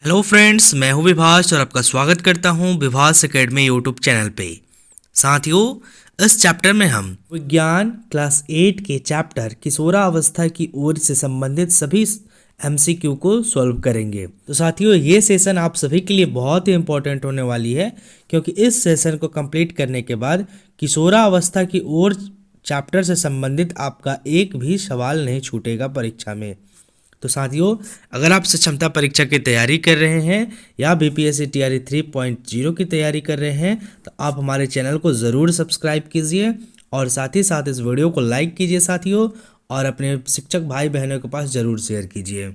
Hello friends, मैं हूं विभास और आपका स्वागत करता हूं विभास एकेडमी यूट्यूब चैनल पे। साथियों, इस चैप्टर में हम विज्ञान क्लास 8 के चैप्टर किशोरावस्था की ओर से संबंधित सभी एमसीक्यू को सॉल्व करेंगे। तो साथियों, ये सेशन आप सभी के लिए बहुत ही इंपॉर्टेंट होने वाली है, क्योंकि इस सेशन को कंप्लीट करने के बाद किशोरावस्था की ओर चैप्टर से संबंधित आपका एक भी सवाल नहीं छूटेगा परीक्षा में। तो साथियों, अगर आप सक्षमता परीक्षा की तैयारी कर रहे हैं या बीपीएससी टीआरई 3.0 की तैयारी कर रहे हैं तो आप हमारे चैनल को ज़रूर सब्सक्राइब कीजिए और साथ ही साथ इस वीडियो को लाइक कीजिए साथियों, और अपने शिक्षक भाई बहनों के पास ज़रूर शेयर कीजिए।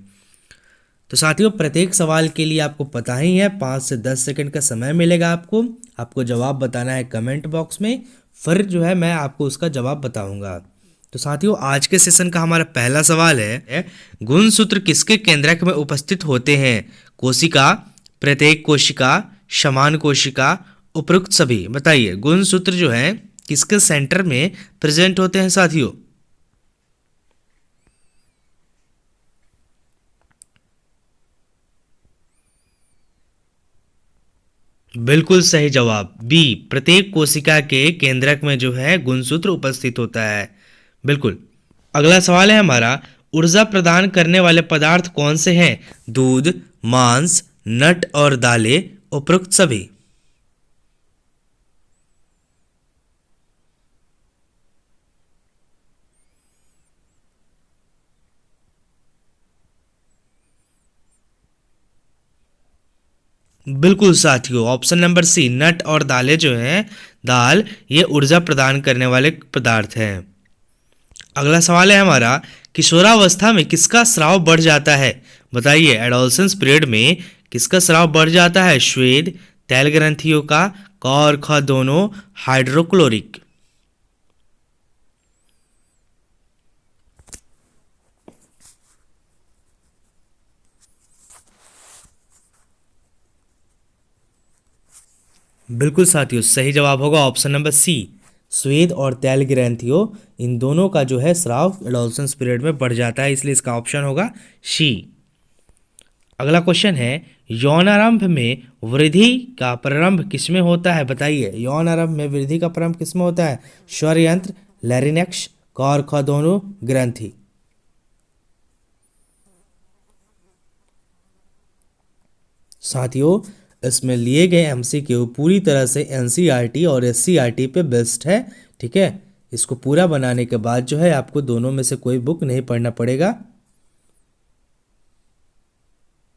तो साथियों, प्रत्येक सवाल के लिए आपको पता ही है 5 से 10 सेकंड का समय मिलेगा। आपको जवाब बताना है कमेंट बॉक्स में, फिर जो है मैं आपको उसका जवाब बताऊंगा। तो साथियों, आज के सेशन का हमारा पहला सवाल है, गुणसूत्र किसके केंद्रक में उपस्थित होते हैं? कोशिका, प्रत्येक कोशिका, समान कोशिका, उपरोक्त सभी। बताइए, गुणसूत्र जो है किसके सेंटर में प्रेजेंट होते हैं साथियों? बिल्कुल सही जवाब बी, प्रत्येक कोशिका के केंद्रक में जो है गुणसूत्र उपस्थित होता है। बिल्कुल। अगला सवाल है हमारा, ऊर्जा प्रदान करने वाले पदार्थ कौन से हैं? दूध, मांस, नट और दालें, उपरोक्त सभी। बिल्कुल साथियों, ऑप्शन नंबर सी, नट और दालें जो हैं, दाल, ये ऊर्जा प्रदान करने वाले पदार्थ हैं। अगला सवाल है हमारा, किशोरावस्था में किसका स्राव बढ़ जाता है? बताइए, एडोलसेंस पीरियड में किसका स्राव बढ़ जाता है? श्वेत, तैल ग्रंथियों का, क और ख दोनों, हाइड्रोक्लोरिक। बिल्कुल साथियों, सही जवाब होगा ऑप्शन नंबर सी, श्वेत और तैल ग्रंथियों, इन दोनों का जो है स्राव एडोलसेंस पीरियड में बढ़ जाता है, इसलिए इसका ऑप्शन होगा सी। अगला क्वेश्चन है, यौनारंभ में वृद्धि का प्रारंभ किसमें होता है? बताइए, यौनारंभ में वृद्धि का प्रारंभ किसमें होता है? स्वर यंत्र, लैरिनेक्स, क और ख दोनों, ग्रंथि। साथियों, इसमें लिए गए एमसीक्यू पूरी तरह से एनसीईआरटी और एससीईआरटी पे बेस्ड है। ठीक है, इसको पूरा बनाने के बाद जो है आपको दोनों में से कोई बुक नहीं पढ़ना पड़ेगा।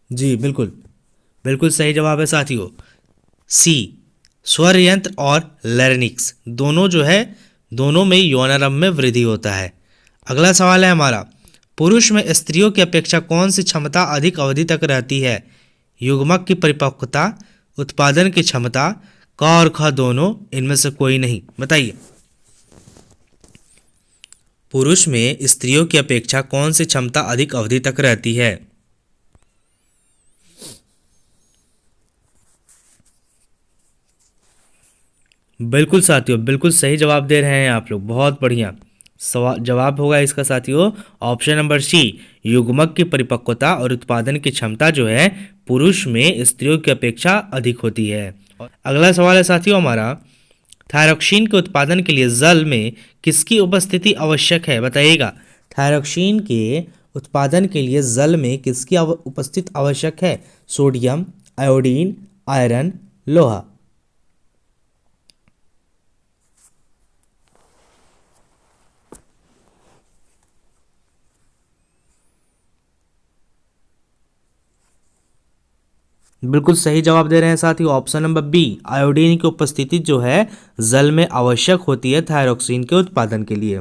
जी बिल्कुल, बिल्कुल सही जवाब है साथियों, सी, स्वर यंत्र और लैरिंक्स दोनों जो है, दोनों में यौनारंभ में वृद्धि होता है। अगला सवाल है हमारा, पुरुष में स्त्रियों की अपेक्षा कौन सी क्षमता अधिक अवधि तक रहती है? युग्मक की परिपक्वता, उत्पादन की क्षमता, क और ख दोनों, इनमें से कोई नहीं। बताइए, पुरुष में स्त्रियों की अपेक्षा कौन सी क्षमता अधिक अवधि तक रहती है? बिल्कुल साथियों, बिल्कुल सही जवाब दे रहे हैं आप लोग, बहुत बढ़िया। सवाल जवाब होगा इसका साथियों ऑप्शन नंबर सी, युग्मक की परिपक्वता और उत्पादन की क्षमता जो है पुरुष में स्त्रियों की अपेक्षा अधिक होती है। अगला सवाल है साथियों हमारा, थायरोक्सिन के उत्पादन के लिए जल में किसकी उपस्थिति आवश्यक है? बताइएगा, थायरोक्सिन के उत्पादन के लिए जल में किसकी उपस्थित आवश्यक है? सोडियम, आयोडीन, आयरन, लोहा। बिल्कुल सही जवाब दे रहे हैं साथियों, ऑप्शन नंबर बी, आयोडीन की उपस्थिति जो है जल में आवश्यक होती है थायरोक्सिन के उत्पादन के लिए।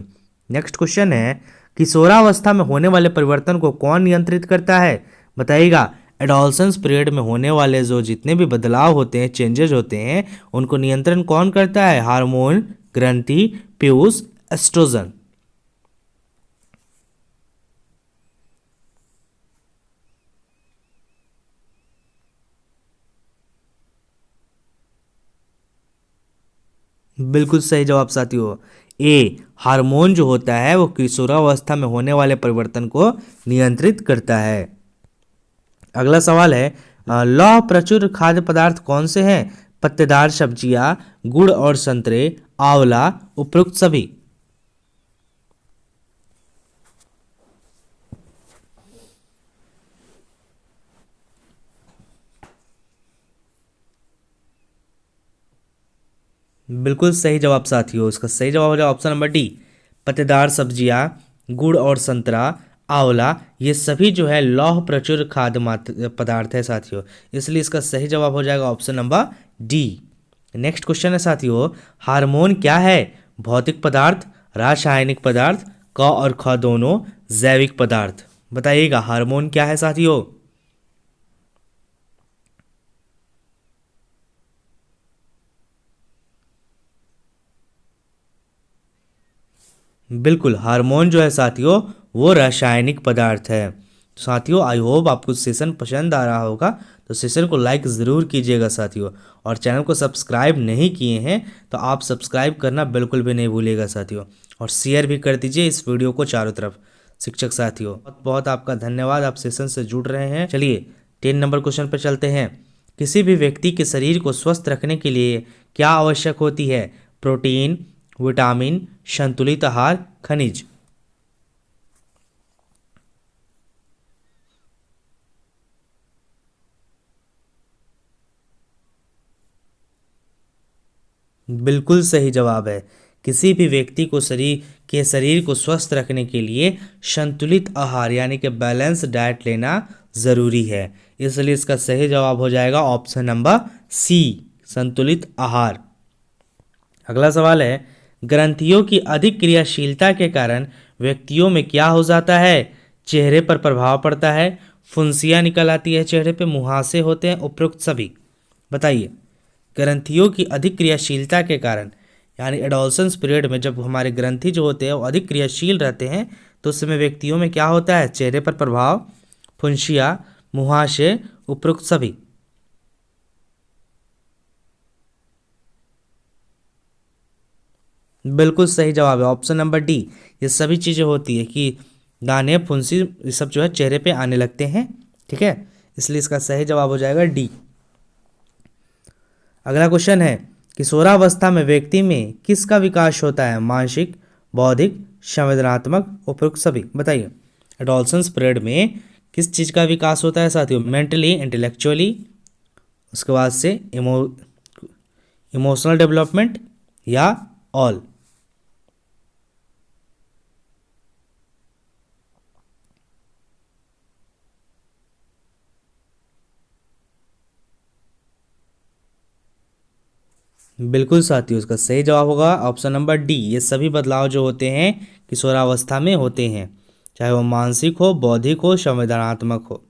नेक्स्ट क्वेश्चन है, किशोरावस्था में होने वाले परिवर्तन को कौन नियंत्रित करता है? बताइएगा, एडोलसेंस पीरियड में होने वाले जो जितने भी बदलाव होते हैं, चेंजेस होते हैं, उनको नियंत्रण कौन करता है? हार्मोन, ग्रंथि, पीयूष, एस्ट्रोजन। बिल्कुल सही जवाब साथियों, ए, हार्मोन जो होता है वो किशोरावस्था में होने वाले परिवर्तन को नियंत्रित करता है। अगला सवाल है, लौह प्रचुर खाद्य पदार्थ कौन से हैं? पत्तेदार सब्जियां, गुड़ और संतरे, आंवला, उपरोक्त सभी। बिल्कुल सही जवाब साथियों, इसका सही जवाब हो जाएगा ऑप्शन नंबर डी, पत्तेदार सब्जियां, गुड़ और संतरा, आंवला, ये सभी जो है लौह प्रचुर खाद्य पदार्थ है साथियों, इसलिए इसका सही जवाब हो जाएगा option number D. Next question है साथियों, हार्मोन क्या है? भौतिक पदार्थ, रासायनिक पदार्थ, क और ख दोनों, जैविक पदार्थ। बताइएगा हार्मोन क्या है साथियों? बिल्कुल, हार्मोन जो है साथियों वो रासायनिक पदार्थ है। साथियों आई होप आपको सेशन पसंद आ रहा होगा, तो सेशन को लाइक ज़रूर कीजिएगा साथियों, और चैनल को सब्सक्राइब नहीं किए हैं तो आप सब्सक्राइब करना बिल्कुल भी नहीं भूलिएगा साथियों, और शेयर भी कर दीजिए इस वीडियो को चारों तरफ। शिक्षक साथियों बहुत बहुत आपका धन्यवाद, आप सेशन से जुड़ रहे हैं। चलिए 10 नंबर क्वेश्चन पर चलते हैं। किसी भी व्यक्ति के शरीर को स्वस्थ रखने के लिए क्या आवश्यक होती है? प्रोटीन, विटामिन, संतुलित आहार, खनिज। बिल्कुल सही जवाब है, किसी भी व्यक्ति को शरीर को स्वस्थ रखने के लिए संतुलित आहार यानी कि बैलेंस डाइट लेना ज़रूरी है, इसलिए इसका सही जवाब हो जाएगा ऑप्शन नंबर सी, संतुलित आहार। अगला सवाल है, ग्रंथियों की अधिक क्रियाशीलता के कारण व्यक्तियों में क्या हो जाता है? चेहरे पर प्रभाव पड़ता है, फुंसियाँ निकल आती है चेहरे पे, मुहासे होते हैं, उपरोक्त सभी। बताइए ग्रंथियों की अधिक क्रियाशीलता के कारण, यानी एडोलसेंस पीरियड में जब हमारे ग्रंथि जो होते हैं वो अधिक क्रियाशील रहते हैं तो उस समय व्यक्तियों में क्या होता है? चेहरे पर प्रभाव, फुंसियाँ, मुहासे, उपरोक्त सभी। बिल्कुल सही जवाब है ऑप्शन नंबर डी, ये सभी चीज़ें होती है कि दाने, फुंसी, ये सब जो है चेहरे पे आने लगते हैं, ठीक है, इसलिए इसका सही जवाब हो जाएगा डी। अगला क्वेश्चन है, किशोरावस्था में व्यक्ति में किसका विकास होता है? मानसिक, बौद्धिक, संवेदनात्मक, उपरोक्त सभी। बताइए एडोलसेंस पीरियड में किस चीज़ का विकास होता है साथियों? मेंटली, इंटेलेक्चुअली, उसके बाद से इमोशनल डेवलपमेंट या ऑल। बिल्कुल साथियों, इसका सही जवाब होगा ऑप्शन नंबर डी, ये सभी बदलाव जो होते हैं किशोरावस्था में होते हैं, चाहे वो मानसिक हो, बौद्धिक हो, संवेदनात्मक हो,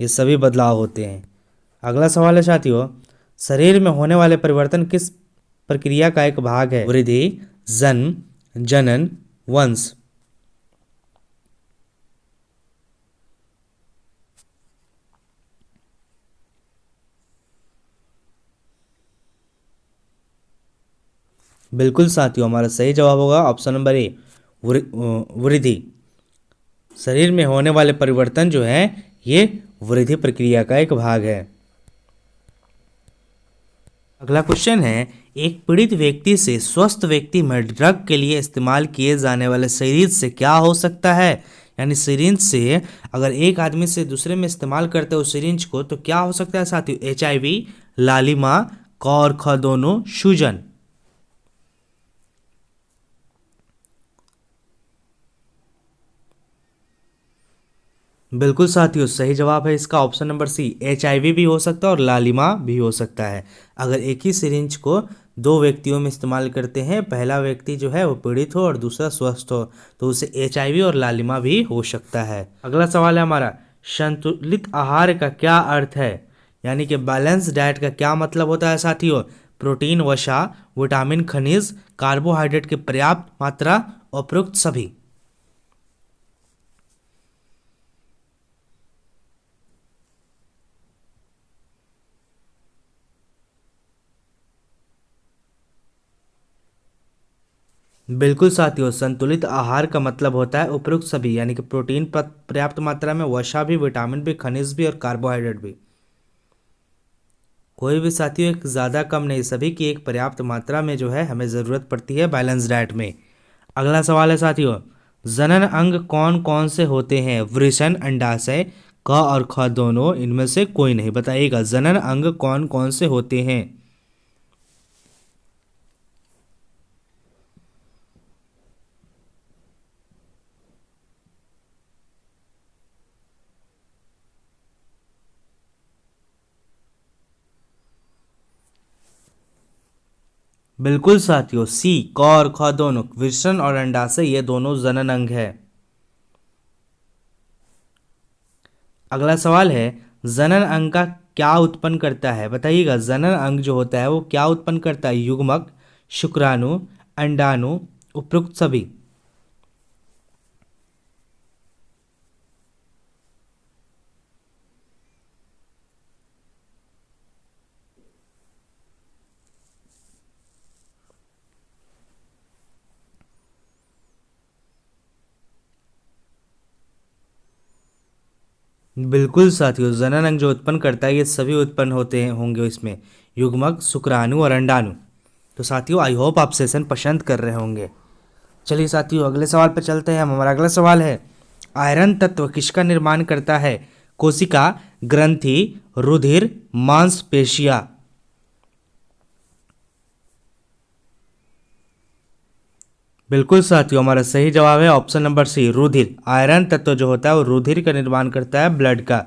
ये सभी बदलाव होते हैं। अगला सवाल है साथियों, शरीर में होने वाले परिवर्तन किस प्रक्रिया का एक भाग है? वृद्धि, जन्म, जनन, वंश। बिल्कुल साथियों, हमारा सही जवाब होगा ऑप्शन नंबर ए, वृद्धि। शरीर में होने वाले परिवर्तन जो है ये वृद्धि प्रक्रिया का एक भाग है। अगला क्वेश्चन है, एक पीड़ित व्यक्ति से स्वस्थ व्यक्ति में ड्रग के लिए इस्तेमाल किए जाने वाले सिरिंज से क्या हो सकता है? यानी सिरिंज से अगर एक आदमी से दूसरे में इस्तेमाल करते हो सिरिंज को तो क्या हो सकता है साथियों? HIV, लालिमा, क और ख दोनों, सूजन। बिल्कुल साथियों, सही जवाब है इसका ऑप्शन नंबर सी, HIV भी हो सकता है और लालिमा भी हो सकता है। अगर एक ही सिरिंज को दो व्यक्तियों में इस्तेमाल करते हैं, पहला व्यक्ति जो है वो पीड़ित हो और दूसरा स्वस्थ हो, तो उसे HIV और लालिमा भी हो सकता है। अगला सवाल है हमारा, संतुलित आहार का क्या अर्थ है? यानी कि बैलेंस डाइट का क्या मतलब होता है साथियों? प्रोटीन, वसा, विटामिन, खनिज, कार्बोहाइड्रेट की पर्याप्त मात्रा, उपरोक्त सभी। बिल्कुल साथियों, संतुलित आहार का मतलब होता है उपरोक्त सभी, यानी कि प्रोटीन पर्याप्त मात्रा में, वसा भी, विटामिन भी, खनिज भी और कार्बोहाइड्रेट भी। कोई भी साथियों एक ज़्यादा कम नहीं, सभी की एक पर्याप्त मात्रा में जो है हमें ज़रूरत पड़ती है बैलेंस डाइट में। अगला सवाल है साथियों, जनन अंग कौन कौन से होते हैं? वृषण, अंडाशय, क और ख दोनों, इनमें से कोई नहीं। बताइएगा जनन अंग कौन कौन से होते हैं? बिल्कुल साथियों, सी, क और ख दोनों, वृषण और अंडाशय, ये दोनों जनन अंग है। अगला सवाल है, जनन अंग का क्या उत्पन्न करता है? बताइएगा जनन अंग जो होता है वो क्या उत्पन्न करता है? युग्मक, शुक्राणु, अंडाणु, उपयुक्त सभी। बिल्कुल साथियों, जनन अंग जो उत्पन्न करता है ये सभी उत्पन्न होते हैं होंगे इसमें, युग्मक, शुक्राणु और अंडाणु। तो साथियों आई होप आप सेशन पसंद कर रहे होंगे। चलिए साथियों अगले सवाल पर चलते हैं। हमारा अगला सवाल है, आयरन तत्व किसका निर्माण करता है? कोशिका, ग्रंथि, रुधिर, मांसपेशियां। बिल्कुल साथियों, हमारा सही जवाब है ऑप्शन नंबर सी, रुधिर। आयरन तत्व जो होता है वो रुधिर का निर्माण करता है, ब्लड का।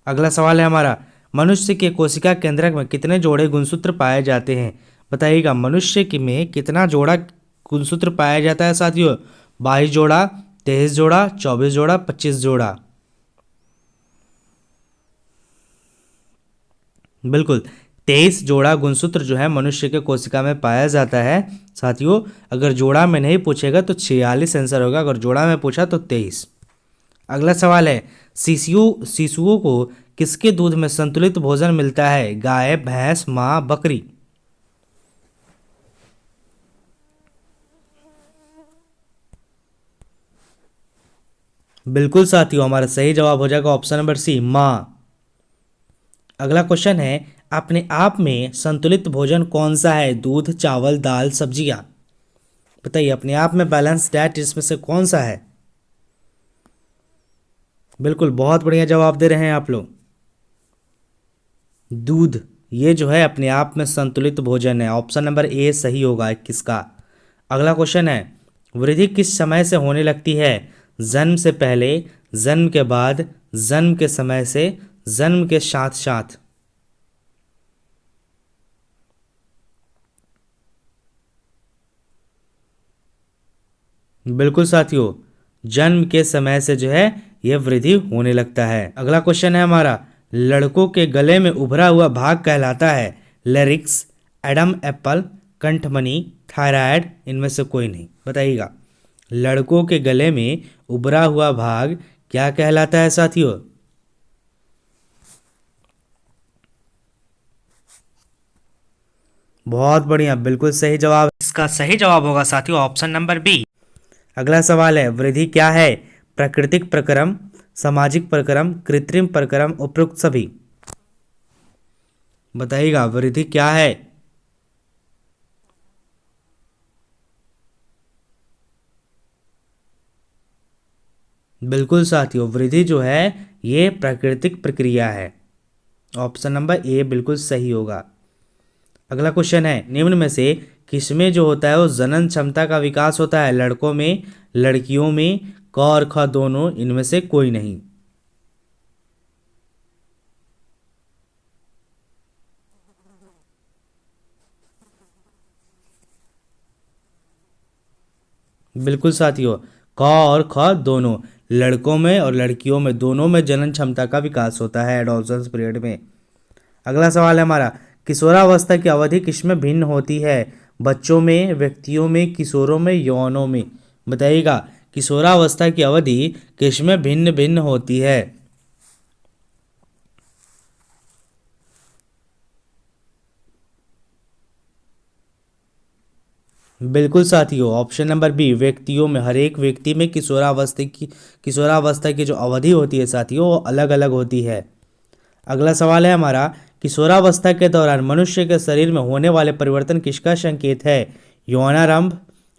अगला सवाल है हमारा, मनुष्य के कोशिका केंद्रक में कितने जोड़े गुणसूत्र पाए जाते हैं? बताइएगा मनुष्य की में कितना जोड़ा गुणसूत्र पाया जाता है साथियों? 22 जोड़ा, 23 जोड़ा, 24 जोड़ा, 25 जोड़ा। बिल्कुल, 23 जोड़ा गुणसूत्र जो है मनुष्य के कोशिका में पाया जाता है साथियों। अगर जोड़ा में नहीं पूछेगा तो 46 आंसर होगा, अगर जोड़ा में पूछा तो 23। अगला सवाल है, शिशुओं को किसके दूध में संतुलित भोजन मिलता है? गाय, भैंस, माँ, बकरी। बिल्कुल साथियों, हमारा सही जवाब हो जाएगा ऑप्शन नंबर सी, माँ। अगला क्वेश्चन है, अपने आप में संतुलित भोजन कौन सा है? दूध, चावल, दाल, सब्जियां। बताइए अपने आप में बैलेंस डाइट इसमें से कौन सा है? बिल्कुल, बहुत बढ़िया जवाब दे रहे हैं आप लोग। दूध, ये जो है अपने आप में संतुलित भोजन है। ऑप्शन नंबर ए सही होगा 21 का। अगला क्वेश्चन है, वृद्धि किस समय से होने लगती है? जन्म से पहले, जन्म के बाद, जन्म के समय से, जन्म के साथ साथ। बिल्कुल साथियों, जन्म के समय से जो है यह वृद्धि होने लगता है। अगला क्वेश्चन है हमारा, लड़कों के गले में उभरा हुआ भाग कहलाता है? लेरिक्स, एडम एप्पल, कंठमनी, थायराइड, इनमें से कोई नहीं। बताइएगा लड़कों के गले में उभरा हुआ भाग क्या कहलाता है साथियों? बहुत बढ़िया, बिल्कुल सही जवाब। इसका सही जवाब होगा साथियों ऑप्शन नंबर बी। अगला सवाल है, वृद्धि क्या है? प्राकृतिक प्रक्रम, सामाजिक प्रक्रम, कृत्रिम प्रक्रम, उपयुक्त सभी। बताइएगा वृद्धि क्या है? बिल्कुल साथियों, वृद्धि जो है ये प्राकृतिक प्रक्रिया है। ऑप्शन नंबर ए बिल्कुल सही होगा। अगला क्वेश्चन है, निम्न में से किसमें जो होता है वो जनन क्षमता का विकास होता है? लड़कों में, लड़कियों में, क और ख दोनों, इनमें से कोई नहीं। बिल्कुल साथियों, क और ख दोनों, लड़कों में और लड़कियों में दोनों में जनन क्षमता का विकास होता है एडोलसेंस पीरियड में। अगला सवाल है हमारा, किशोरावस्था की अवधि किसमें भिन्न होती है? बच्चों में, व्यक्तियों में, किशोरों में, यौनों में। बताइएगा किशोरावस्था की अवधि किसमें भिन्न भिन्न होती है? बिल्कुल साथियों, ऑप्शन नंबर बी, व्यक्तियों में। हर एक व्यक्ति में किशोरावस्था की जो अवधि होती है साथियों वो अलग अलग होती है। अगला सवाल है हमारा, किशोरावस्था के दौरान मनुष्य के शरीर में होने वाले परिवर्तन किसका संकेत है? यौनारंभ,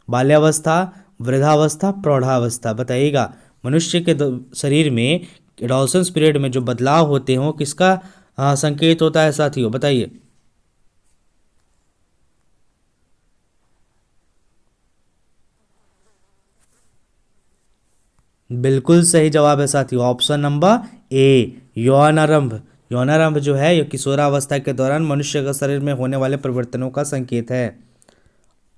बाल्यावस्था, वृद्धावस्था, प्रौढ़ावस्था। बताइएगा, मनुष्य के शरीर में एडोलसेंस पीरियड में जो बदलाव होते हैं वो किसका संकेत होता है साथियों? बताइए। बिल्कुल सही जवाब है साथियों, ऑप्शन नंबर ए, यौनारंभ। यौनारंभ जो है ये किशोरावस्था के दौरान मनुष्य के शरीर में होने वाले परिवर्तनों का संकेत है।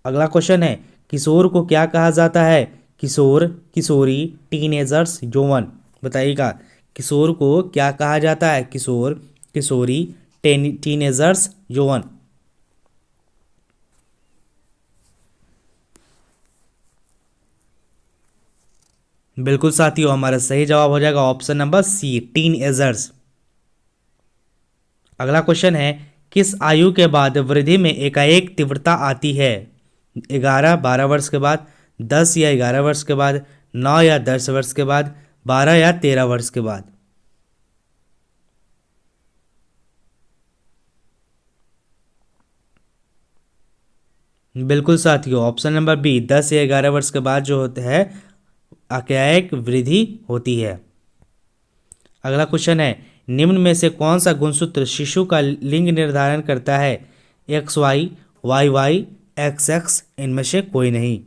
अगला क्वेश्चन है, किशोर को क्या कहा जाता है? किशोर, किशोरी, टीनेजर्स, यौवन। बताइएगा, किशोर को क्या कहा जाता है? किशोर, किशोरी, टीनेजर्स, यौवन। बिल्कुल साथियों, हमारा सही जवाब हो जाएगा ऑप्शन नंबर सी, टीनेजर्स। अगला क्वेश्चन है, किस आयु के बाद वृद्धि में एकाएक तीव्रता आती है? 11-12 वर्ष के बाद, 10 या 11 वर्ष के बाद, 9 या 10 वर्ष के बाद, 12 या 13 वर्ष के बाद। बिल्कुल साथियों, ऑप्शन नंबर बी, 10 या 11 वर्ष के बाद जो होता है एकाएक वृद्धि होती है। अगला क्वेश्चन है, निम्न में से कौन सा गुणसूत्र शिशु का लिंग निर्धारण करता है? X Y, Y Y, X X, इनमें से कोई नहीं।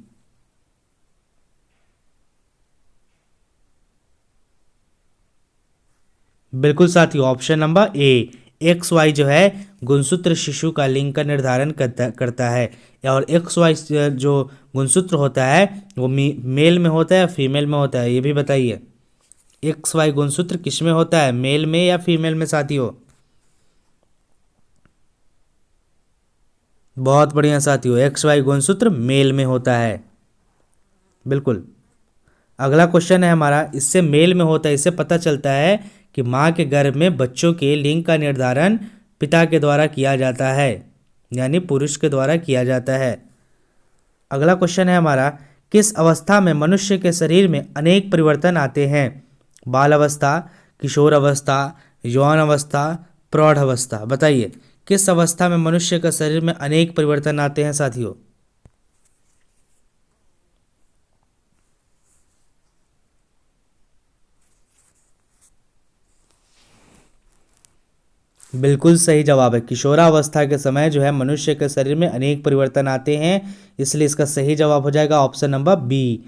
बिल्कुल साथियों, option number A, X Y जो है गुणसूत्र शिशु का लिंग का निर्धारण करता है। और एक्स वाई जो गुणसूत्र होता है वो मेल में होता है या फीमेल में होता है, ये भी बताइए। एक्स वाई गुणसूत्र किस में होता है, मेल में या फीमेल में साथियों? बहुत बढ़िया साथियों, एक्स वाई गुणसूत्र मेल में होता है। बिल्कुल। अगला क्वेश्चन है हमारा, इससे मेल में होता है, इससे पता चलता है कि माँ के गर्भ में बच्चों के लिंग का निर्धारण पिता के द्वारा किया जाता है, यानी पुरुष के द्वारा किया जाता है। अगला क्वेश्चन है हमारा, किस अवस्था में मनुष्य के शरीर में अनेक परिवर्तन आते हैं? बाल अवस्था, किशोर अवस्था, यौन अवस्था, प्रौढ़ अवस्था। बताइए, किस अवस्था में मनुष्य के शरीर में अनेक परिवर्तन आते हैं साथियों? बिल्कुल सही जवाब है, किशोरावस्था के समय जो है मनुष्य के शरीर में अनेक परिवर्तन आते हैं, इसलिए इसका सही जवाब हो जाएगा option number B.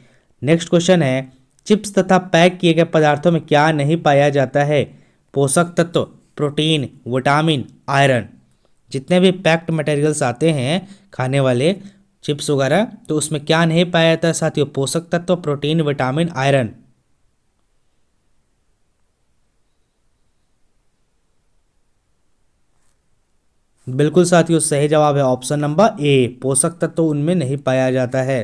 Next question है, चिप्स तथा पैक किए गए पदार्थों में क्या नहीं पाया जाता है? पोषक तत्व, प्रोटीन, विटामिन, आयरन। जितने भी पैक्ड मटेरियल्स आते हैं खाने वाले चिप्स वगैरह, तो उसमें क्या नहीं पाया जाता है साथियों? पोषक तत्व, प्रोटीन, विटामिन, आयरन। बिल्कुल साथियों, सही जवाब है ऑप्शन नंबर ए, पोषक तत्व तो उनमें नहीं पाया जाता है।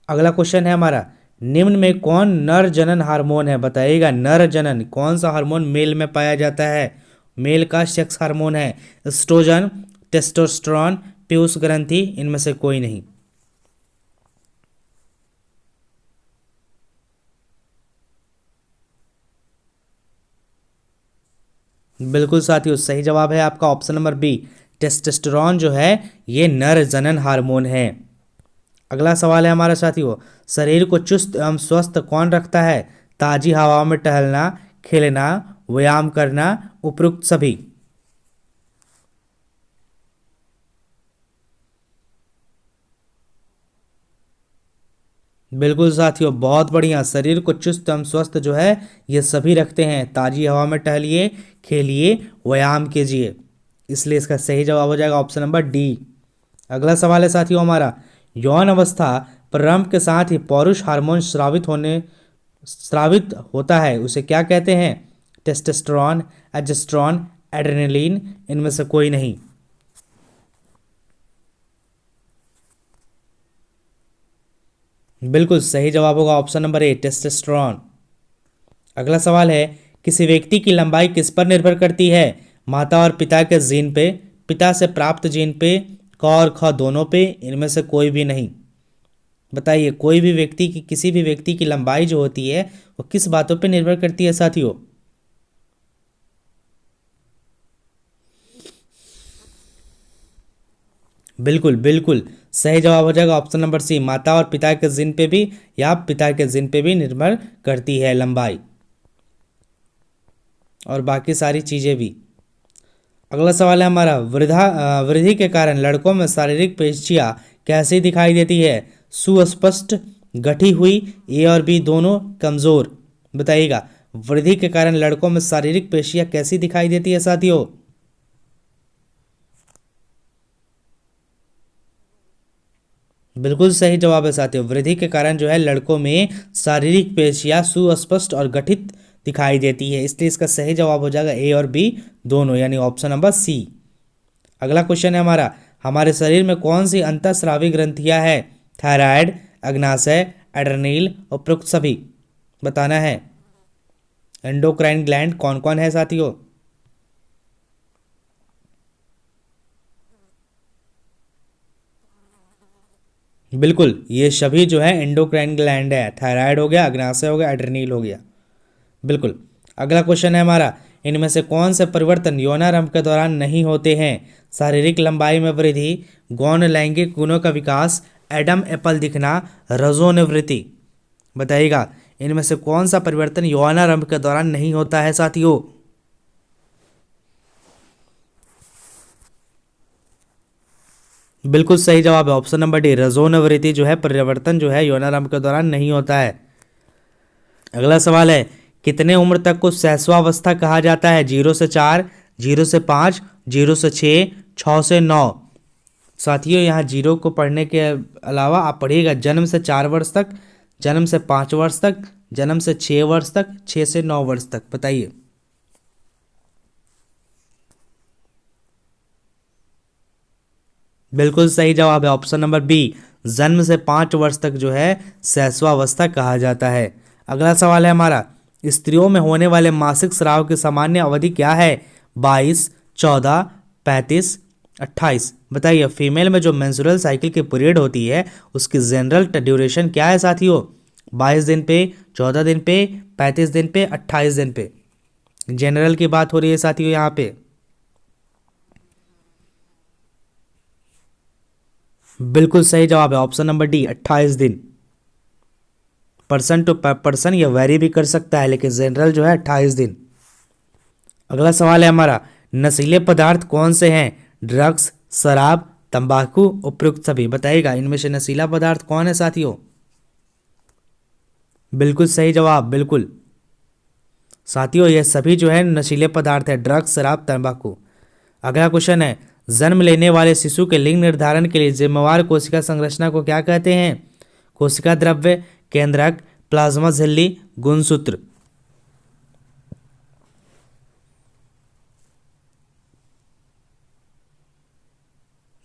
अगला क्वेश्चन है हमारा, निम्न में कौन नर जनन हार्मोन है? बताइएगा, नर जनन कौन सा हार्मोन मेल में पाया जाता है? मेल का सेक्स हार्मोन है एस्ट्रोजन, टेस्टोस्टेरोन, पीयूष ग्रंथि, इनमें से कोई नहीं। बिल्कुल साथियों, सही जवाब है आपका ऑप्शन नंबर बी, टेस्टोस्टेरोन जो है ये नर जनन हार्मोन है। अगला सवाल है हमारा साथियों, शरीर को चुस्त एवं स्वस्थ कौन रखता है? ताजी हवा में टहलना, खेलना, व्यायाम करना, उपरोक्त सभी। बिल्कुल साथियों, बहुत बढ़िया, शरीर को चुस्त एवं स्वस्थ जो है ये सभी रखते हैं। ताजी हवा में टहलिए, खेलिए, व्यायाम कीजिए, इसलिए इसका सही जवाब हो जाएगा ऑप्शन नंबर डी। अगला सवाल है साथियों हमारा, यौन अवस्था प्रारंभ के साथ ही पौरुष हार्मोन स्रावित होता है, उसे क्या कहते हैं? टेस्टोस्टेरोन, एजेस्ट्रॉन, एड्रेनलिन, इनमें से कोई नहीं। बिल्कुल सही जवाब होगा ऑप्शन नंबर ए, टेस्टोस्टेरोन। अगला सवाल है, किसी व्यक्ति की लंबाई किस पर निर्भर करती है? माता और पिता के जीन पे, पिता से प्राप्त जीन पे, क और ख दोनों पे, इनमें से कोई भी नहीं। बताइए, कोई भी व्यक्ति की, किसी भी व्यक्ति की लंबाई जो होती है वो किस बातों पे निर्भर करती है साथियों? बिल्कुल बिल्कुल सही जवाब हो जाएगा ऑप्शन नंबर सी, माता और पिता के जिन पे भी या पिता के जिन पे भी निर्भर करती है लंबाई और बाकी सारी चीज़ें भी। अगला सवाल है हमारा, वृद्धि के कारण लड़कों में शारीरिक पेशियां कैसी दिखाई देती है? सुस्पष्ट, गठी हुई, ए और बी दोनों, कमजोर। बताइएगा, वृद्धि के कारण लड़कों में शारीरिक पेशियां कैसी दिखाई देती है साथियों? बिल्कुल सही जवाब है साथियों, वृद्धि के कारण जो है लड़कों में शारीरिक पेशियां सुस्पष्ट और गठित दिखाई देती है, इसलिए इसका सही जवाब हो जाएगा ए और बी दोनों, यानी ऑप्शन नंबर सी। अगला क्वेश्चन है हमारा, हमारे शरीर में कौन सी अंतःस्रावी ग्रंथियां हैं? थायराइड, अग्नाशय, एड्रेनल, उपरोक्त सभी। बताना है एंडोक्राइन ग्लैंड कौन कौन है साथियों? बिल्कुल, ये सभी जो है एंडोक्राइन ग्लैंड है, थायराइड हो गया, अग्नाशय हो गया, एड्रेनल हो गया। बिल्कुल। अगला क्वेश्चन है हमारा, इनमें से कौन से परिवर्तन यौनारंभ के दौरान नहीं होते हैं? शारीरिक लंबाई में वृद्धि, गौण लैंगिक गुणों का विकास, एडम एप्पल दिखना, रजोनिवृत्ति। बताइएगा, इनमें से कौन सा परिवर्तन यौनारंभ के दौरान नहीं होता है साथियों? बिल्कुल सही जवाब है ऑप्शन नंबर डी, रजोनिवृत्ति जो है परिवर्तन जो है यौनारंभ के दौरान नहीं होता है। अगला सवाल है, कितने उम्र तक को शैशवावस्था कहा जाता है? 0 से 4, 0 से 5, 0 से 6, 6 से 9। साथियों, यहाँ जीरो को पढ़ने के अलावा आप पढ़िएगा जन्म से 4 वर्ष तक, जन्म से 5 वर्ष तक, जन्म से 6 वर्ष तक, 6 से 9 वर्ष तक। बताइए। बिल्कुल सही जवाब है ऑप्शन नंबर बी, जन्म से 5 वर्ष तक जो है शैशवावस्था कहा जाता है। अगला सवाल है हमारा, स्त्रियों में होने वाले मासिक स्राव की सामान्य अवधि क्या है? 22, 14, 35, 28। बताइए, फीमेल में जो मेंस्ट्रुअल साइकिल की पीरियड होती है उसकी जनरल ड्यूरेशन क्या है साथियों? 22 दिन पे, 14 दिन पे, 35 दिन पे, 28 दिन पे। जनरल की बात हो रही है साथियों यहाँ पे। बिल्कुल सही जवाब है ऑप्शन नंबर डी, 28 दिन। पर्सन टू पर्सन ये वेरी भी कर सकता है, लेकिन जनरल जो है 28 दिन। अगला सवाल है हमारा, नशीले पदार्थ कौन से हैं? ड्रग्स, शराब, तंबाकू, उपयुक्त सभी। बताइएगा, इनमें से नशीला पदार्थ कौन है साथियों? बिल्कुल सही जवाब, बिल्कुल साथियों, ये सभी जो है नशीले पदार्थ है, ड्रग्स, शराब, तंबाकू। अगला क्वेश्चन है, जन्म लेने वाले शिशु के लिंग निर्धारण के लिए जिम्मेवार कोशिका संरचना को क्या कहते हैं? कोशिका द्रव्य, केंद्रक, प्लाज्मा झिल्ली, गुणसूत्र।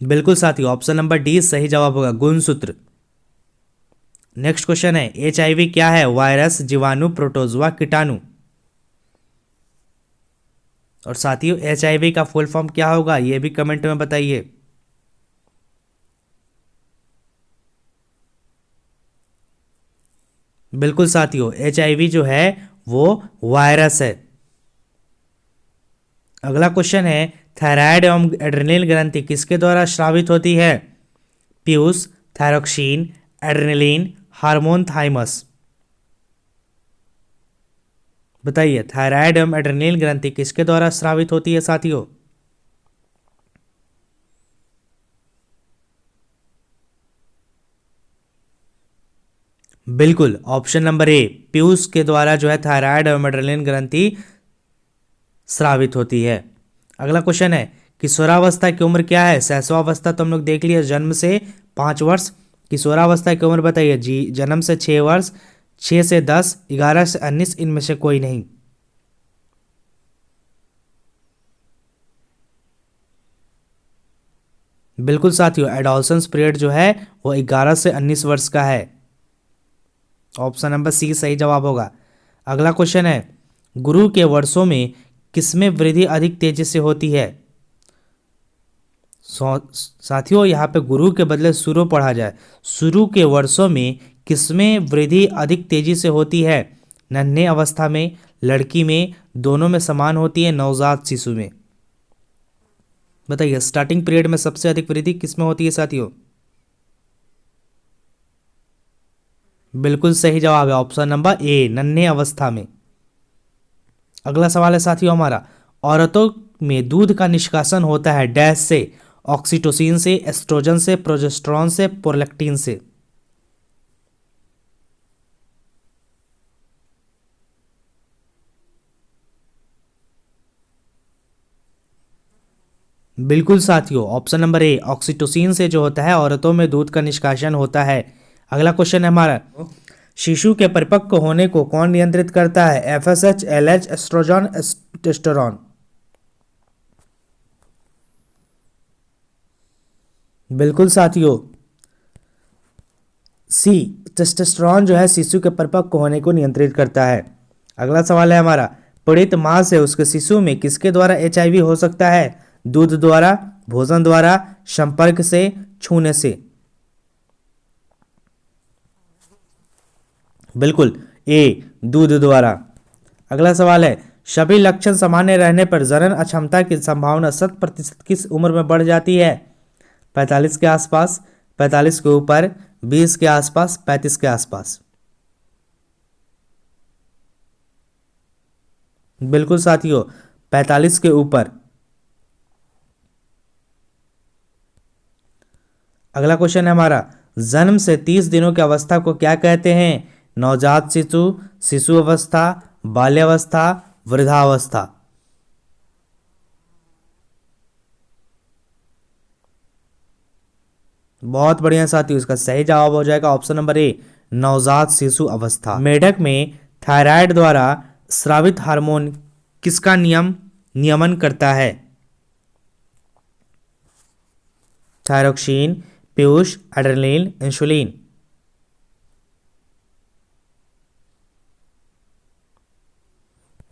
बिल्कुल साथियों, ऑप्शन नंबर डी सही जवाब होगा, गुणसूत्र। नेक्स्ट क्वेश्चन है, एचआईवी क्या है? वायरस, जीवाणु, प्रोटोजोआ, कीटाणु। और साथियों, एचआईवी का फुल फॉर्म क्या होगा ये भी कमेंट में बताइए। बिल्कुल साथियों, एचआईवी जो है वो वायरस है। अगला क्वेश्चन है, थायराइड एवं एड्रेनल ग्रंथि किसके द्वारा स्रावित होती है? Piyush, thyroxine, adrenaline, hormone thymus. बताइए, थायराइड एवं एड्रेनल ग्रंथि किसके द्वारा स्रावित होती है साथियों? बिल्कुल, ऑप्शन नंबर ए, पीयूष के द्वारा जो है थायराइड एवं एड्रेनल ग्रंथि स्रावित होती है। अगला क्वेश्चन है, किशोरावस्था की उम्र क्या है? शैशवावस्था तो हम लोग देख लिया, जन्म से 5 वर्ष। किशोरावस्था की उम्र बताइए जी, जन्म से 6 वर्ष, 6 से 10, 11 से 19, इनमें से कोई नहीं। बिल्कुल साथियों, एडोलसेंस पीरियड जो है वो 11 से 19 वर्ष का है। ऑप्शन नंबर सी सही जवाब होगा। अगला क्वेश्चन है, गुरु के वर्षों में किसमें वृद्धि अधिक तेजी से होती है? साथियों, यहाँ पे गुरु के बदले शुरू पढ़ा जाए। शुरू के वर्षों में किसमें वृद्धि अधिक तेजी से होती है? नन्हे अवस्था में, लड़की में, दोनों में समान होती है, नवजात शिशु में। बताइए स्टार्टिंग पीरियड में सबसे अधिक वृद्धि किसमें होती है साथियों? बिल्कुल सही जवाब है ऑप्शन नंबर ए, नन्हे अवस्था में। अगला सवाल है साथियों हमारा, औरतों में दूध का निष्कासन होता है डैश से, ऑक्सीटोसिन से, एस्ट्रोजन से, प्रोजेस्टेरॉन से, प्रोलैक्टिन से। बिल्कुल साथियों, ऑप्शन नंबर ए, ऑक्सीटोसिन से जो होता है औरतों में दूध का निष्कासन होता है। अगला क्वेश्चन है हमारा, शिशु के परिपक्व होने को कौन नियंत्रित करता है? FSH, LH, oestrogen, testosterone. बिल्कुल साथियों, सी, टेस्टोस्टेरोन जो है शिशु के परिपक्व होने को नियंत्रित करता है। अगला सवाल है हमारा, पीड़ित मां से उसके शिशु में किसके द्वारा एचआईवी हो सकता है? दूध द्वारा, भोजन द्वारा, संपर्क से, छूने से। बिल्कुल ए, दूध द्वारा। अगला सवाल है, सभी लक्षण सामान्य रहने पर जनन अक्षमता की संभावना 100% किस उम्र में बढ़ जाती है? 45 के आसपास, 45 के ऊपर, 20 के आसपास, 35 के आसपास। बिल्कुल साथियों, 45 के ऊपर। अगला क्वेश्चन है हमारा, जन्म से 30 दिनों की अवस्था को क्या कहते हैं? नवजात शिशु, शिशु अवस्था, बाल्यावस्था, वृद्धावस्था। बहुत बढ़िया साथियों, इसका सही जवाब हो जाएगा ऑप्शन नंबर ए, नवजात शिशु अवस्था। मेढक में थायराइड द्वारा स्रावित हार्मोन किसका नियमन करता है? Thyroxine, Piyush, adrenaline, insulin.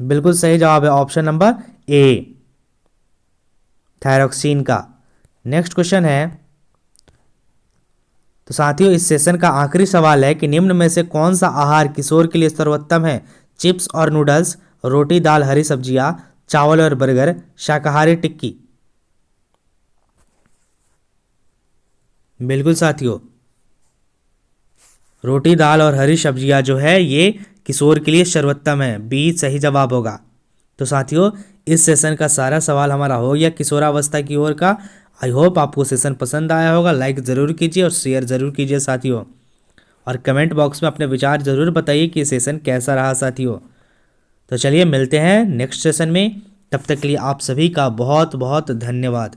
बिल्कुल सही जवाब है ऑप्शन नंबर ए, थायरोक्सिन का। नेक्स्ट क्वेश्चन है, तो साथियों इस सेशन का आखिरी सवाल है कि निम्न में से कौन सा आहार किशोर के लिए सर्वोत्तम है? चिप्स और नूडल्स, रोटी दाल हरी सब्जियां, चावल और बर्गर, शाकाहारी टिक्की। बिल्कुल साथियों, रोटी दाल और हरी सब्जियां जो है ये किशोर के लिए सर्वोत्तम है, बी सही जवाब होगा। तो साथियों इस सेशन का सारा सवाल हमारा हो गया किशोरावस्था की ओर का। आई होप आपको सेशन पसंद आया होगा, लाइक ज़रूर कीजिए और शेयर ज़रूर कीजिए साथियों, और कमेंट बॉक्स में अपने विचार ज़रूर बताइए कि सेशन कैसा रहा साथियों। तो चलिए मिलते हैं नेक्स्ट सेशन में, तब तक के लिए आप सभी का बहुत बहुत धन्यवाद।